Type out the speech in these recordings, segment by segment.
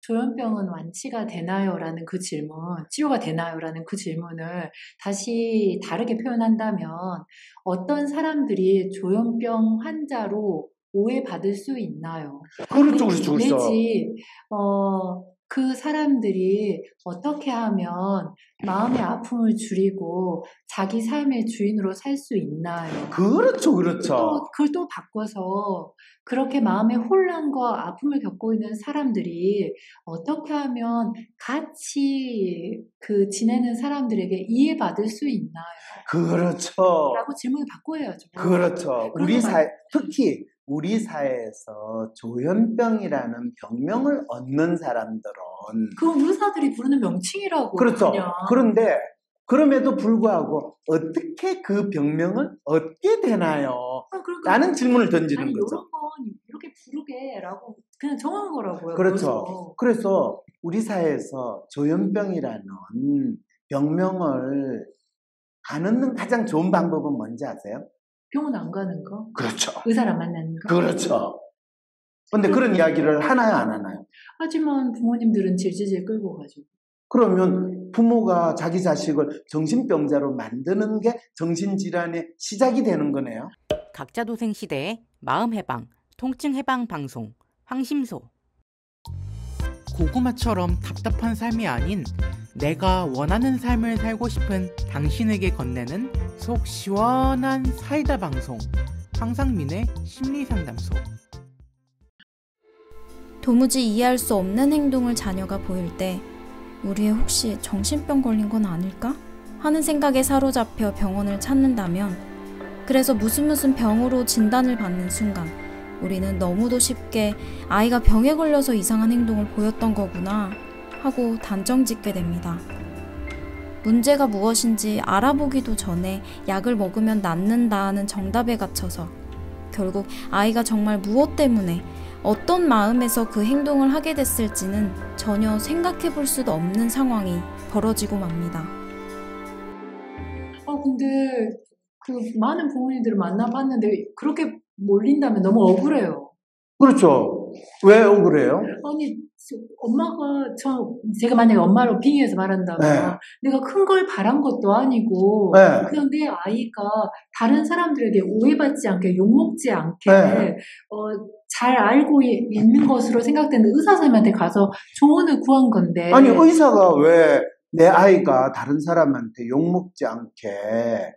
조현병은 완치가 되나요? 라는 그 질문, 치료가 되나요? 라는 그 질문을 다시 다르게 표현한다면 어떤 사람들이 조현병 환자로 오해받을 수 있나요? 그렇죠, 그렇죠, 그렇죠. 내지 그 사람들이 어떻게 하면 마음의 아픔을 줄이고 자기 삶의 주인으로 살 수 있나요? 그렇죠, 그렇죠. 그걸 또 바꿔서 그렇게 마음의 혼란과 아픔을 겪고 있는 사람들이 어떻게 하면 같이 지내는 사람들에게 이해받을 수 있나요? 그렇죠. 라고 질문을 바꿔야죠. 그렇죠. 특히 우리 사회에서 조현병이라는 병명을 얻는 사람들은 그건 의사들이 부르는 명칭이라고. 그렇죠. 그냥. 그런데 그럼에도 불구하고 어떻게 그 병명을 얻게 되나요? 그러니까 라는 질문을 던지는 아니, 거죠. 이런 건 이렇게 부르게라고 그냥 정한 거라고요. 그렇죠. 그래서 우리 사회에서 조현병이라는 병명을 안 얻는 가장 좋은 방법은 뭔지 아세요? 병원 안 가는 거? 그렇죠. 의사를 안 만나는 거? 그렇죠. 근데 그런 이야기를 하나요, 안 하나요? 하지만 부모님들은 질질 끌고 가죠. 그러면 부모가 자기 자식을 정신병자로 만드는 게 정신질환의 시작이 되는 거네요. 각자 도생 시대의 마음 해방, 통증 해방 방송 황심소. 고구마처럼 답답한 삶이 아닌 내가 원하는 삶을 살고 싶은 당신에게 건네는 속 시원한 사이다 방송 황상민의 심리상담소. 도무지 이해할 수 없는 행동을 자녀가 보일 때 우리 애 혹시 정신병 걸린 건 아닐까? 하는 생각에 사로잡혀 병원을 찾는다면, 그래서 무슨 병으로 진단을 받는 순간 우리는 너무도 쉽게 아이가 병에 걸려서 이상한 행동을 보였던 거구나 하고 단정 짓게 됩니다. 문제가 무엇인지 알아보기도 전에 약을 먹으면 낫는다는 정답에 갇혀서 결국 아이가 정말 무엇 때문에 어떤 마음에서 그 행동을 하게 됐을지는 전혀 생각해 볼 수도 없는 상황이 벌어지고 맙니다. 근데 많은 부모님들을 만나봤는데 그렇게 몰린다면 너무 억울해요. 그렇죠. 왜 억울해요? 아니, 엄마가, 제가 만약에 엄마로 빙의해서 말한다면, 네. 내가 큰 걸 바란 것도 아니고, 네. 그냥 내 아이가 다른 사람들에게 오해받지 않게, 욕먹지 않게, 네. 잘 알고 있는 것으로 생각되는 의사 선생님한테 가서 조언을 구한 건데. 아니, 의사가 왜 내 아이가 다른 사람한테 욕먹지 않게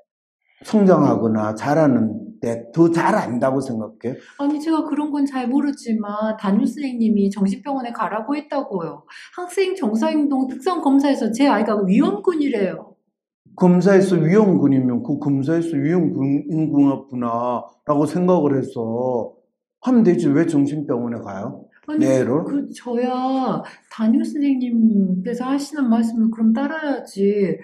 성장하거나 자라는데 더 잘 안다고 생각해? 아니, 제가 그런 건 잘 모르지만 담임 선생님이 정신병원에 가라고 했다고요. 학생 정서행동 특성 검사에서 제 아이가 위험군이래요. 검사에서 위험군이면 그 검사에서 위험군인 구나 라고 생각을 해서 하면 되지. 왜 정신병원에 가요? 아니, 내 애를? 저야 담임 선생님께서 하시는 말씀을 그럼 따라야지.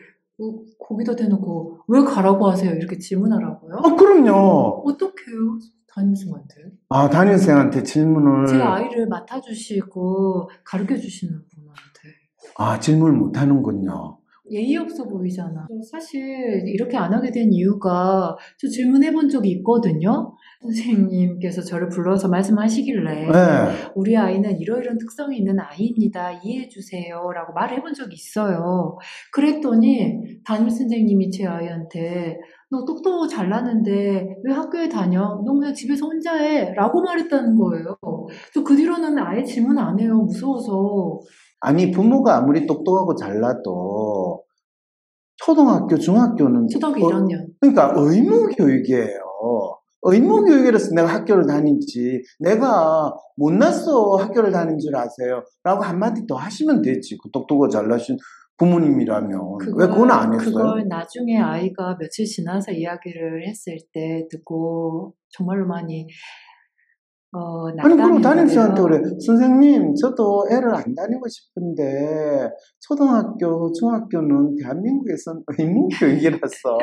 거기다 대놓고 왜 가라고 하세요? 이렇게 질문하라고요? 그럼요. 어떡해요? 담임선생님한테. 담임선생한테 질문을. 제 아이를 맡아주시고 가르쳐주시는 분한테. 질문을 못하는군요. 예의 없어 보이잖아. 사실 이렇게 안 하게 된 이유가 저 질문해본 적이 있거든요. 선생님께서 저를 불러서 말씀하시길래 네. 우리 아이는 이러이러한 특성이 있는 아이입니다. 이해해주세요. 라고 말을 해본 적이 있어요. 그랬더니 담임 선생님이 제 아이한테 너 똑똑하고 잘나는데 왜 학교에 다녀? 너 그냥 집에서 혼자 해. 라고 말했다는 거예요. 저 그 뒤로는 아예 질문 안 해요. 무서워서. 아니, 부모가 아무리 똑똑하고 잘나도 초등학교, 중학교는 초등학교 1학년. 그러니까 의무교육이에요. 의무교육이라서 내가 학교를 다니지, 내가 못나서 학교를 다닌 줄 아세요? 라고 한마디 더 하시면 되지. 그 똑똑하고 잘나신 부모님이라면. 왜 그건 안 했어요? 그걸 나중에 아이가 며칠 지나서 이야기를 했을 때 듣고 정말로 많이 아니, 그럼 담임씨한테 그래. 선생님, 저도 애를 안 다니고 싶은데, 초등학교, 중학교는 대한민국에선 의무교육이라서,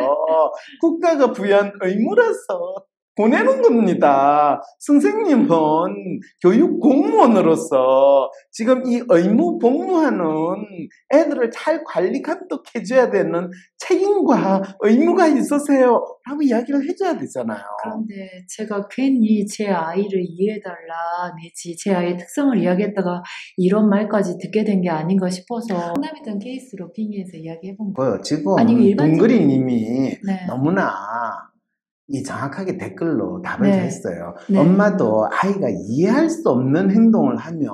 국가가 부여한 의무라서, 보내는 겁니다. 선생님은 교육 공무원으로서 지금 이 의무 복무하는 애들을 잘 관리 감독해줘야 되는 책임과 의무가 있으세요 라고 이야기를 해줘야 되잖아요. 그런데 제가 괜히 제 아이를 이해해달라 내지 제 아이의 특성을 이야기했다가 이런 말까지 듣게 된 게 아닌가 싶어서 상담했던 케이스로 빙의해서 이야기해본 거예요. 지금 아니, 일반적으로- 동그리님이 네. 너무나 이 정확하게 댓글로 답을 네. 했어요. 네. 엄마도 아이가 이해할 수 없는 행동을 하면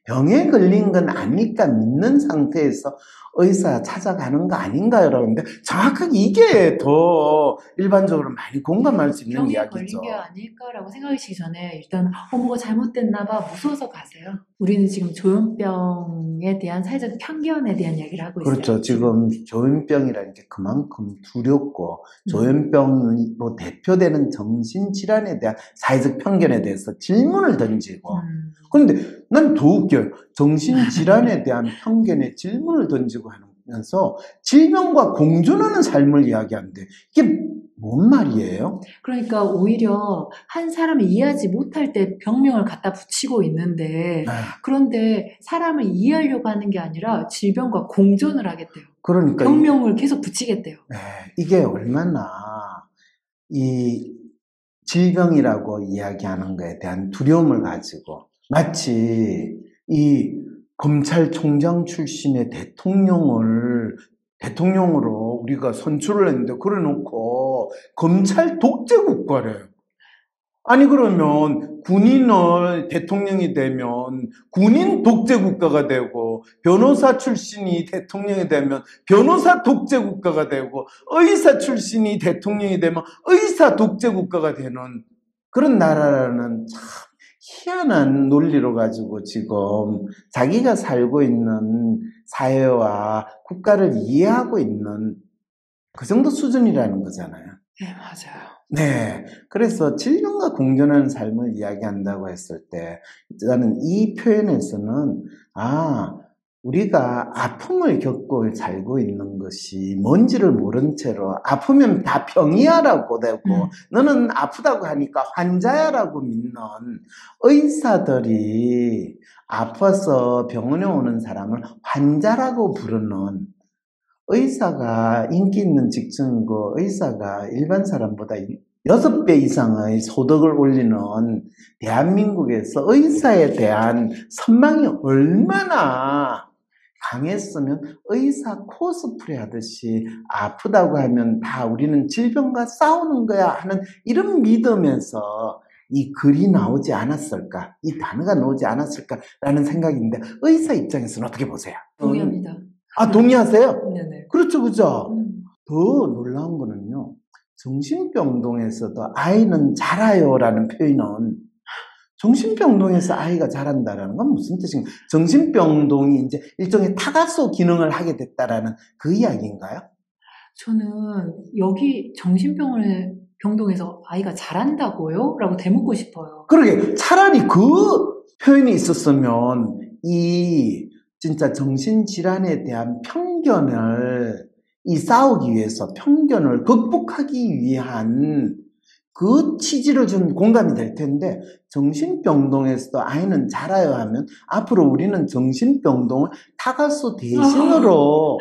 병에 걸린 건 아니까 믿는 상태에서 의사 찾아가는 거 아닌가요? 라고 하는데 정확하게 이게 더 일반적으로 많이 공감할 수 있는 병에 이야기죠. 걸린 게 아닐까라고 생각하시기 전에 일단 뭐가 잘못됐나 봐 무서워서 가세요. 우리는 지금 조현병에 대한 사회적 편견에 대한 이야기를 하고 있어요. 그렇죠. 지금 조현병이라는 게 그만큼 두렵고 조현병으로 대표되는 정신질환에 대한 사회적 편견에 대해서 질문을 던지고 그런데 난 더 웃겨요. 정신질환에 대한 편견에 질문을 던지고 하면서 질병과 공존하는 삶을 이야기하는데 이게 뭔 말이에요? 그러니까 오히려 한 사람을 이해하지 못할 때 병명을 갖다 붙이고 있는데 그런데 사람을 이해하려고 하는 게 아니라 질병과 공존을 하겠대요. 그러니까 병명을 계속 붙이겠대요. 이게 얼마나 이 질병이라고 이야기하는 거에 대한 두려움을 가지고 마치 이 검찰총장 출신의 대통령으로 우리가 선출을 했는데 그래놓고 검찰 독재 국가래요. 아니 그러면 군인을 대통령이 되면 군인 독재 국가가 되고 변호사 출신이 대통령이 되면 변호사 독재 국가가 되고 의사 출신이 대통령이 되면 의사 독재 국가가 되는 그런 나라라는 참 희한한 논리로 가지고 지금 자기가 살고 있는 사회와 국가를 이해하고 있는 그 정도 수준이라는 거잖아요. 네, 맞아요. 네. 그래서 질병과 공존하는 삶을 이야기한다고 했을 때 저는 이 표현에서는 우리가 아픔을 겪고 살고 있는 것이 뭔지를 모른 채로 아프면 다 병이야라고 되고 너는 아프다고 하니까 환자야라고 믿는 의사들이 아파서 병원에 오는 사람을 환자라고 부르는 의사가 인기 있는 직종이고 의사가 일반 사람보다 6배 이상의 소득을 올리는 대한민국에서 의사에 대한 선망이 얼마나 강했으면 의사 코스프레 하듯이 아프다고 하면 다 우리는 질병과 싸우는 거야 하는 이런 믿음에서 이 글이 나오지 않았을까, 이 단어가 나오지 않았을까라는 생각인데 의사 입장에서는 어떻게 보세요? 동의합니다. 동의하세요? 네네. 그렇죠, 그죠? 더 놀라운 거는요, 정신병동에서도 아이는 자라요라는 표현은 정신병동에서 아이가 자란다라는 건 무슨 뜻인가요? 정신병동이 이제 일종의 타가소 기능을 하게 됐다라는 그 이야기인가요? 저는 여기 정신병동에서 아이가 자란다고요? 라고 되묻고 싶어요. 그러게 차라리 그 표현이 있었으면 이 진짜 정신질환에 대한 편견을 싸우기 위해서 편견을 극복하기 위한 그 취지를 준 공감이 될 텐데 정신병동에서도 아이는 자라야 하면 앞으로 우리는 정신병동을 타가소 대신으로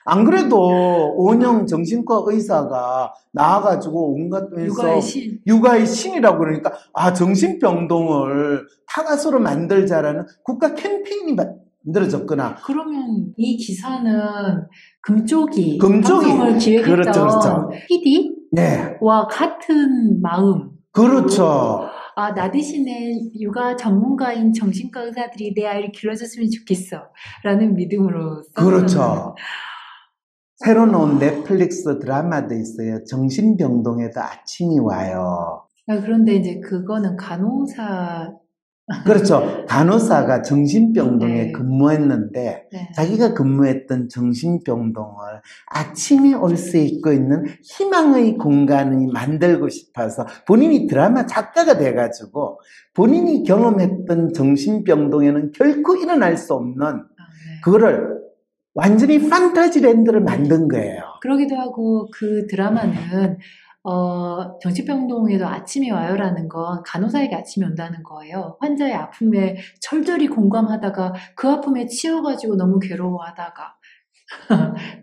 안 그래도 오은영 정신과 의사가 나와가지고 온갖 데서 육아의 신이라고 그러니까 정신병동을 타가소로 만들자라는 국가 캠페인이 만들어졌구나. 그러면 이 기사는 금쪽이 방송을 기획했던 그렇죠. PD와 같은 마음. 그렇죠. 나 대신에 육아 전문가인 정신과 의사들이 내 아이를 길러줬으면 좋겠어 라는 믿음으로 그렇죠. 새로 나온 넷플릭스 드라마도 있어요. 정신병동에도 아침이 와요. 그런데 이제 그거는 간호사 그렇죠. 간호사가 정신병동에 근무했는데 자기가 근무했던 정신병동을 아침이 올 수 있고 있는 희망의 공간을 만들고 싶어서 본인이 드라마 작가가 돼가지고 본인이 경험했던 정신병동에는 결코 일어날 수 없는 그거를 완전히 판타지랜드를 만든 거예요. 그러기도 하고 그 드라마는 정신병동에도 아침이 와요라는 건 간호사에게 아침이 온다는 거예요. 환자의 아픔에 철저히 공감하다가 그 아픔에 치여가지고 너무 괴로워하다가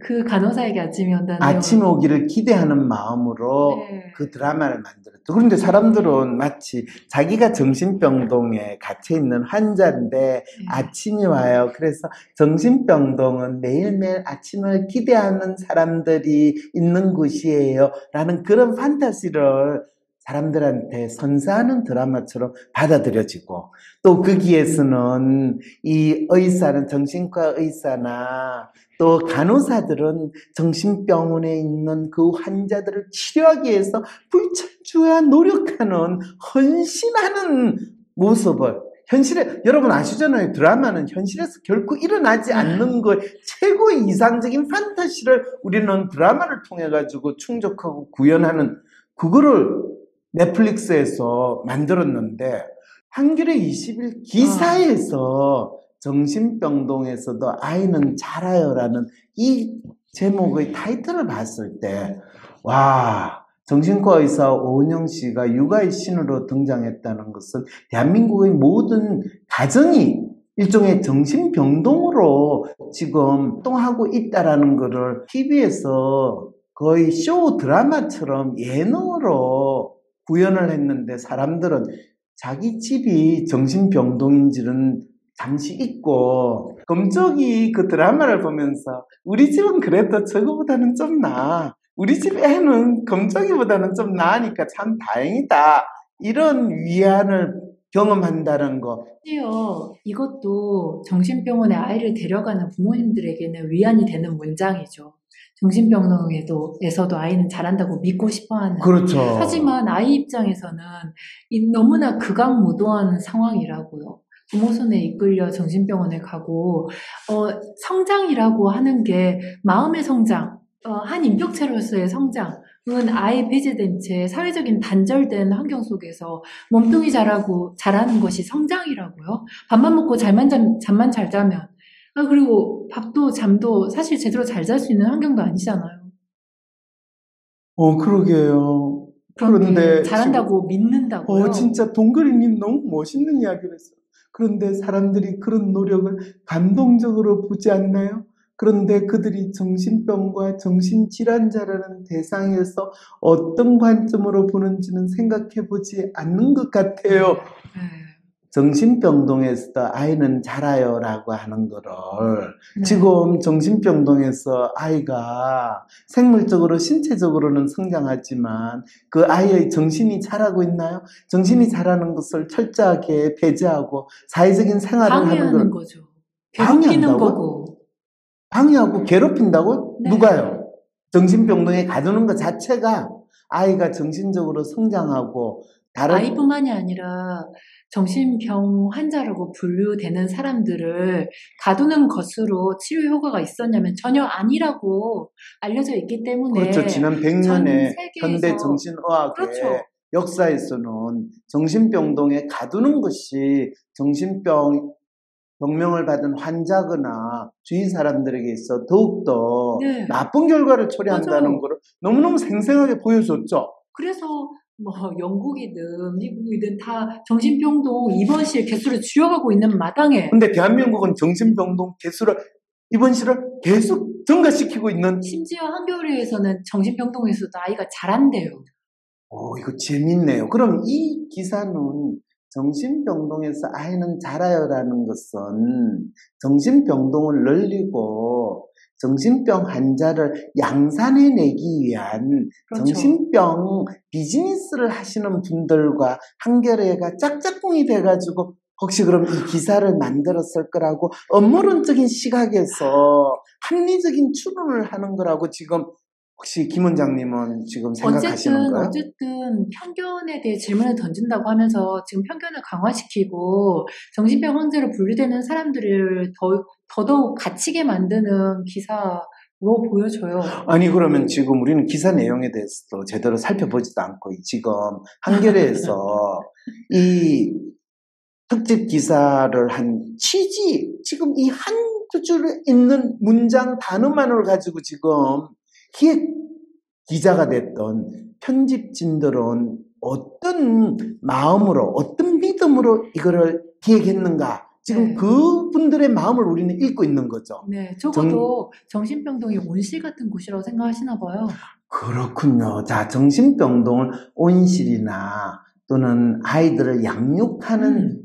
그 간호사에게 아침이 온다는 아침 내용은 오기를 기대하는 마음으로 네. 그 드라마를 만들었죠. 그런데 사람들은 마치 자기가 정신병동에 갇혀있는 환자인데 네. 아침이 와요. 그래서 정신병동은 매일매일 아침을 기대하는 사람들이 있는 곳이에요. 라는 그런 판타지를 사람들한테 선사하는 드라마처럼 받아들여지고, 또 거기에서는 이 의사는, 정신과 의사나 또 간호사들은 정신병원에 있는 그 환자들을 치료하기 위해서 불철주야 노력하는, 헌신하는 모습을, 현실에, 여러분 아시잖아요. 드라마는 현실에서 결코 일어나지 않는 것, 최고의 이상적인 판타지를 우리는 드라마를 통해 가지고 충족하고 구현하는, 그거를 넷플릭스에서 만들었는데, 한겨레 20일 기사에서 정신병동에서도 아이는 자라요라는 이 제목의 타이틀을 봤을 때, 와, 정신과 의사 오은영 씨가 육아의 신으로 등장했다는 것은 대한민국의 모든 가정이 일종의 정신병동으로 지금 활동하고 있다라는 것을 TV에서 거의 쇼 드라마처럼 예능으로 구현을 했는데, 사람들은 자기 집이 정신병동인지는 잠시 잊고, 검적이 그 드라마를 보면서 우리 집은 그래도 저거보다는 좀 나아, 우리 집 애는 검적이보다는 좀 나으니까 참 다행이다, 이런 위안을 경험한다는 거. 심지어 이것도 정신병원에 아이를 데려가는 부모님들에게는 위안이 되는 문장이죠. 정신병동에서도 아이는 잘한다고 믿고 싶어하는. 그렇죠. 하지만 아이 입장에서는 너무나 극악무도한 상황이라고요. 부모 손에 이끌려 정신병원에 가고, 성장이라고 하는 게 마음의 성장, 한 인격체로서의 성장은 아예 배제된 채 사회적인 단절된 환경 속에서 몸뚱이 자라는 것이 성장이라고요. 밥만 먹고 잠만 잘 자면, 그리고 밥도 잠도 사실 제대로 잘 잘 수 있는 환경도 아니잖아요. 그러게요. 그런데 그런데 잘한다고 믿는다고요. 진짜 동그리님 너무 멋있는 이야기를 했어요. 그런데 사람들이 그런 노력을 감동적으로 보지 않나요? 그런데 그들이 정신병과 정신질환자라는 대상에서 어떤 관점으로 보는지는 생각해 보지 않는 것 같아요. 네. 정신병동에서 아이는 자라요라고 하는 거를, 네. 지금 정신병동에서 아이가 생물적으로 신체적으로는 성장하지만 그 아이의 정신이 자라고 있나요? 정신이 자라는 것을 철저하게 배제하고 사회적인 생활을 하는 방해하는 걸 거죠. 괴롭히는 방해한다고요? 거고. 방해하고 괴롭힌다고요? 네. 누가요? 정신병동에 가두는 것 자체가 아이가 정신적으로 성장하고 다른 아이뿐만이 아니라 정신병 환자라고 분류되는 사람들을 가두는 것으로 치료 효과가 있었냐면 전혀 아니라고 알려져 있기 때문에. 그렇죠. 지난 전 100년의 세계에서 현대 정신의학의 그렇죠. 역사에서는 정신병동에 가두는 것이 병명을 받은 환자거나 주위 사람들에게 있어 더욱더 네. 나쁜 결과를 초래한다는 맞아요. 것을 너무너무 생생하게 보여줬죠. 그래서 영국이든 미국이든 다 정신병동 입원실 개수를 줄여가고 있는 마당에 근데 대한민국은 정신병동 개수를, 입원실을 계속 증가시키고 있는. 심지어 한겨레에서는 정신병동에서도 아이가 자란대요. 이거 재밌네요. 그럼 이 기사는 정신병동에서 아이는 자라요라는 것은 정신병동을 늘리고 정신병 환자를 양산해내기 위한 그렇죠. 정신병 비즈니스를 하시는 분들과 한겨레가 짝짝꿍이 돼가지고 혹시 그럼 이 기사를 만들었을 거라고 업무론적인 시각에서 합리적인 추론을 하는 거라고 지금 혹시 김 원장님은 지금 생각하시는 거예요? 어쨌든 편견에 대해 질문을 던진다고 하면서 지금 편견을 강화시키고 정신병 환자로 분류되는 사람들을 더더욱 갇히게 만드는 기사로 보여져요. 아니 그러면 지금 우리는 기사 내용에 대해서도 제대로 살펴보지도 않고 지금 한겨레에서 이 특집 기사를 한 취지, 지금 이 한두 줄에 있는 문장 단어만을 가지고 지금 기자가 됐던 편집진들은 어떤 마음으로, 어떤 믿음으로 이거를 기획했는가? 지금 네. 그분들의 마음을 우리는 읽고 있는 거죠. 네, 적어도 정신병동이 온실 같은 곳이라고 생각하시나 봐요. 그렇군요. 자, 정신병동을 온실이나 또는 아이들을 양육하는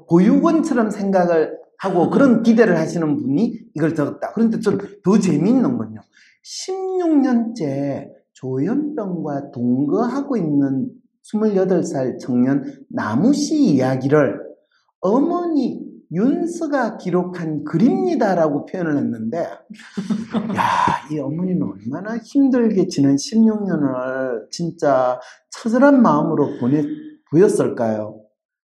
보육원처럼 생각을 하고 그런 기대를 하시는 분이 이걸 적었다. 그런데 좀 더 재미있는 건요. 16년째 조현병과 동거하고 있는 28살 청년 나무씨 이야기를 어머니 윤서가 기록한 글입니다라고 표현을 했는데, 야, 이 어머니는 얼마나 힘들게 지난 16년을 진짜 처절한 마음으로 보였을까요?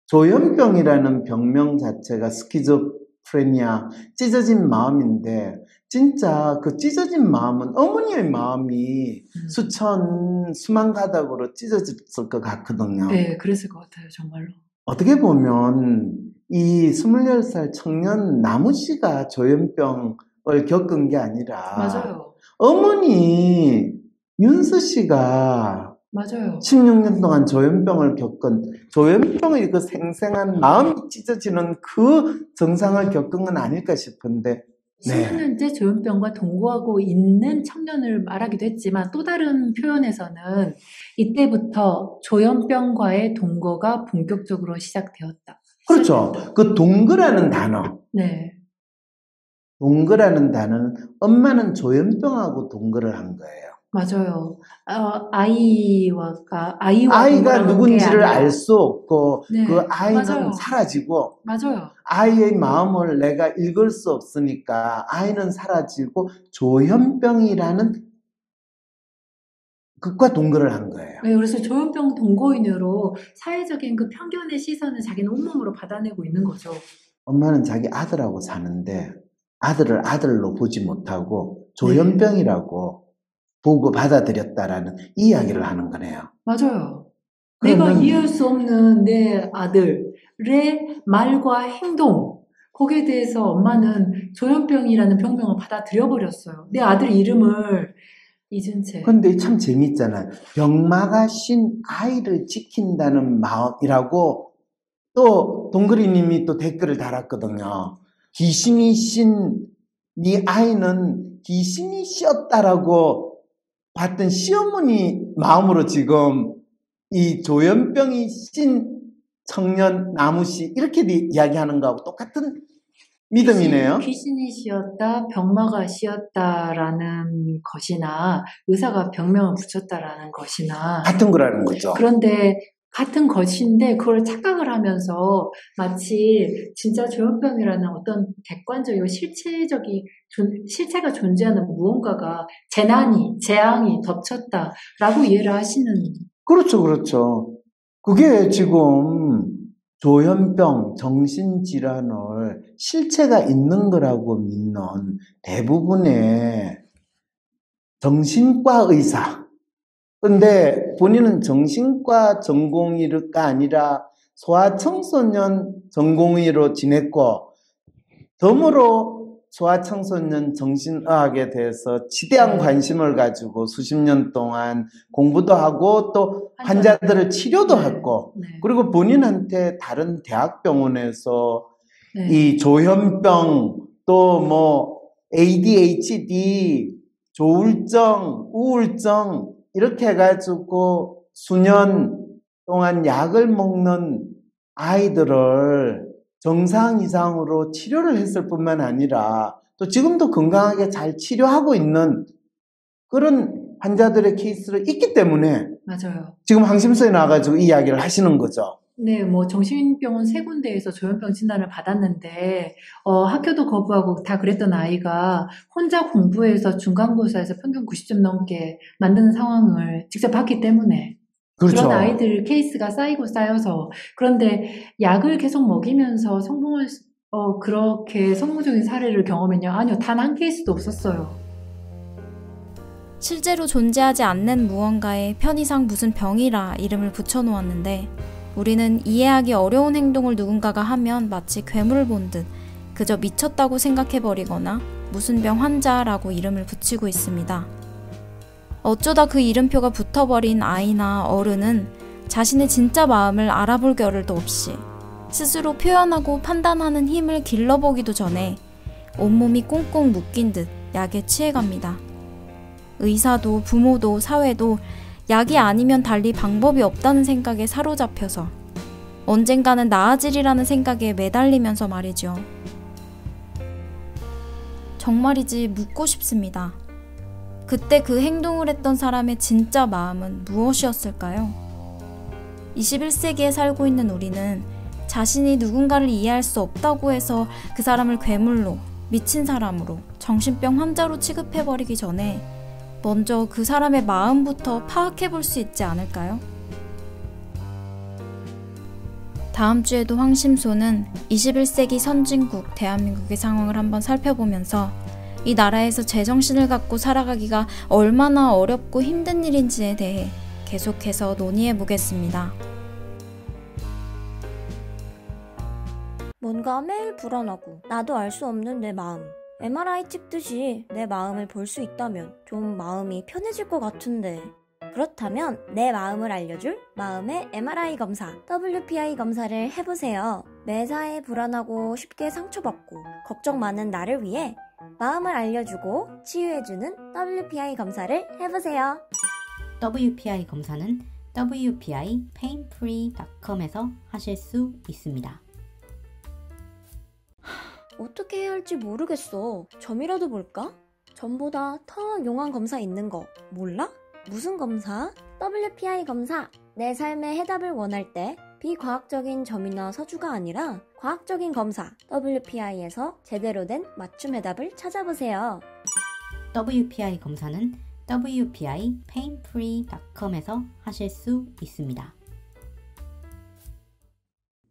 조현병이라는 병명 자체가 스키조프레니아, 찢어진 마음인데, 진짜 그 찢어진 마음은 어머니의 마음이 수만 가닥으로 찢어졌을 것 같거든요. 네, 그랬을 것 같아요, 정말로. 어떻게 보면 이 28살 청년 나무씨가 조현병을 겪은 게 아니라 맞아요. 어머니 윤서씨가 맞아요. 16년 동안 조현병을 겪은, 조현병의 그 생생한 마음이 찢어지는 그 증상을 겪은 건 아닐까 싶은데, 10년째 조현병과 동거하고 있는 청년을 말하기도 했지만 또 다른 표현에서는 이때부터 조현병과의 동거가 본격적으로 시작되었다. 그렇죠. 그 동거라는 단어. 네. 동거라는 단어는 엄마는 조현병하고 동거를 한 거예요. 맞아요. 아이가 누군지를 알 수 없고, 네, 그 아이는 맞아요. 사라지고, 맞아요. 아이의 마음을 내가 읽을 수 없으니까 아이는 사라지고 조현병이라는 극과 동거를 한 거예요. 네, 그래서 조현병 동거인으로 사회적인 그 편견의 시선을 자기는 온몸으로 받아내고 있는 거죠. 엄마는 자기 아들하고 사는데 아들을 아들로 보지 못하고 조현병이라고 보고 받아들였다라는 이야기를 하는 거네요. 맞아요. 내가 이해할 수 없는 내 아들의 말과 행동, 거기에 대해서 엄마는 조현병이라는 병명을 받아들여버렸어요. 내 아들 이름을 잊은 채. 근데 참 재밌잖아요. 병마가 신 아이를 지킨다는 마음이라고 또 동그리님이 또 댓글을 달았거든요. 귀신이 신 네 아이는 귀신이 씌었다라고 봤던 시어머니 마음으로 지금 이 조현병이 신 청년 나무씨 이렇게 이야기하는 거하고 똑같은 믿음이네요. 귀신이 씌었다, 병마가 씌었다라는 것이나 의사가 병명을 붙였다라는 것이나 같은 거라는 거죠. 그런데 같은 것인데 그걸 착각을 하면서 마치 진짜 조현병이라는 어떤 객관적이고 실체가 존재하는 무언가가 재앙이 덮쳤다라고 이해를 하시는. 그렇죠. 그게 지금 조현병, 정신질환을 실체가 있는 거라고 믿는 대부분의 정신과 의사. 근데 본인은 정신과 전공의가 아니라 소아청소년 전공의로 지냈고, 덤으로 소아청소년 정신의학에 대해서 지대한 관심을 가지고 수십 년 동안 공부도 하고 또 환자들을 치료도 했고, 그리고 본인한테 다른 대학병원에서 이 조현병 또 뭐 ADHD, 조울증, 우울증 이렇게 해가지고 수년 동안 약을 먹는 아이들을 정상 이상으로 치료를 했을 뿐만 아니라 또 지금도 건강하게 잘 치료하고 있는 그런 환자들의 케이스를 있기 때문에 맞아요. 지금 항심소에 나와가지고 이 이야기를 하시는 거죠. 네, 뭐 정신병원 3군데에서 조현병 진단을 받았는데 학교도 거부하고 다 그랬던 아이가 혼자 공부해서 중간고사에서 평균 90점 넘게 만드는 상황을 직접 봤기 때문에 그렇죠. 그런 아이들 케이스가 쌓여서 그런데 약을 계속 먹이면서 그렇게 성공적인 사례를 경험했냐? 아니요, 단 한 케이스도 없었어요. 실제로 존재하지 않는 무언가에 편의상 무슨 병이라 이름을 붙여놓았는데 우리는 이해하기 어려운 행동을 누군가가 하면 마치 괴물을 본 듯 그저 미쳤다고 생각해버리거나 무슨 병 환자라고 이름을 붙이고 있습니다. 어쩌다 그 이름표가 붙어버린 아이나 어른은 자신의 진짜 마음을 알아볼 겨를도 없이 스스로 표현하고 판단하는 힘을 길러보기도 전에 온몸이 꽁꽁 묶인 듯 약에 취해갑니다. 의사도 부모도 사회도 약이 아니면 달리 방법이 없다는 생각에 사로잡혀서 언젠가는 나아지리라는 생각에 매달리면서 말이죠. 정말이지 묻고 싶습니다. 그때 그 행동을 했던 사람의 진짜 마음은 무엇이었을까요? 21세기에 살고 있는 우리는 자신이 누군가를 이해할 수 없다고 해서 그 사람을 괴물로, 미친 사람으로, 정신병 환자로 취급해버리기 전에 먼저 그 사람의 마음부터 파악해볼 수 있지 않을까요? 다음 주에도 황심소는 21세기 선진국 대한민국의 상황을 한번 살펴보면서 이 나라에서 제정신을 갖고 살아가기가 얼마나 어렵고 힘든 일인지에 대해 계속해서 논의해보겠습니다. 뭔가 매일 불안하고 나도 알 수 없는 내 마음. MRI 찍듯이 내 마음을 볼 수 있다면 좀 마음이 편해질 것 같은데. 그렇다면 내 마음을 알려줄 마음의 MRI 검사, WPI 검사를 해보세요. 매사에 불안하고 쉽게 상처받고 걱정 많은 나를 위해 마음을 알려주고 치유해주는 WPI 검사를 해보세요. WPI 검사는 wpipainfree.com에서 하실 수 있습니다. 어떻게 해야 할지 모르겠어. 점이라도 볼까? 점보다 더 용한 검사 있는 거 몰라? 무슨 검사? WPI 검사. 내 삶의 해답을 원할 때 비과학적인 점이나 서주가 아니라 과학적인 검사 WPI에서 제대로 된 맞춤 해답을 찾아보세요. WPI 검사는 wpipainfree.com에서 하실 수 있습니다.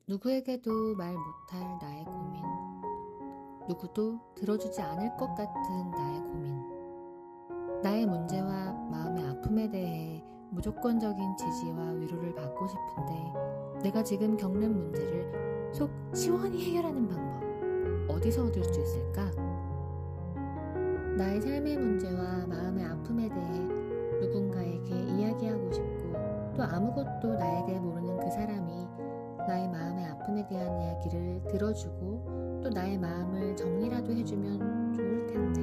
누구에게도 말 못할 나의 고민, 누구도 들어주지 않을 것 같은 나의 고민, 나의 문제와 마음의 아픔에 대해 무조건적인 지지와 위로를 받고 싶은데 내가 지금 겪는 문제를 속 시원히 해결하는 방법 어디서 얻을 수 있을까? 나의 삶의 문제와 마음의 아픔에 대해 누군가에게 이야기하고 싶고 또 아무것도 나에 대해 모르는 그 사람이 나의 마음의 아픔에 대한 이야기를 들어주고 또 나의 마음을 정리라도 해주면 좋을 텐데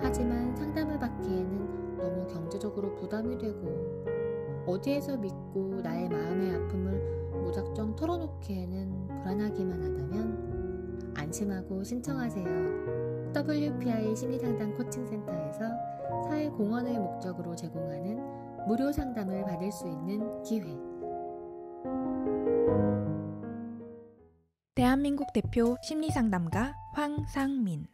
하지만 상담을 받기에는 너무 경제적으로 부담이 되고 어디에서 믿고 나의 마음의 아픔을 무작정 털어놓기에는 불안하기만 하다면 안심하고 신청하세요. WPI 심리상담 코칭센터에서 사회공헌을 목적으로 제공하는 무료 상담을 받을 수 있는 기회. 대한민국 대표 심리상담가 황상민.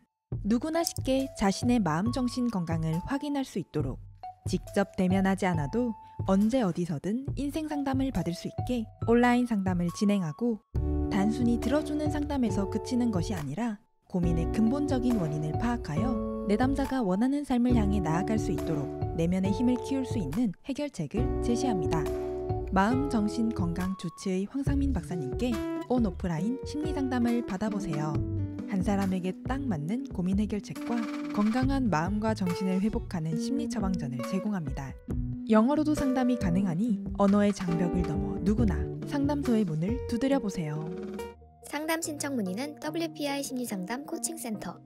누구나 쉽게 자신의 마음 정신 건강을 확인할 수 있도록 직접 대면하지 않아도 언제 어디서든 인생 상담을 받을 수 있게 온라인 상담을 진행하고 단순히 들어주는 상담에서 그치는 것이 아니라 고민의 근본적인 원인을 파악하여 내담자가 원하는 삶을 향해 나아갈 수 있도록 내면의 힘을 키울 수 있는 해결책을 제시합니다. 마음 정신 건강 주치의 황상민 박사님께 온 오프라인 심리상담을 받아보세요. 한 사람에게 딱 맞는 고민 해결책과 건강한 마음과 정신을 회복하는 심리 처방전을 제공합니다. 영어로도 상담이 가능하니 언어의 장벽을 넘어 누구나 상담소의 문을 두드려 보세요. 상담 신청 문의는 WPI 심리상담 코칭센터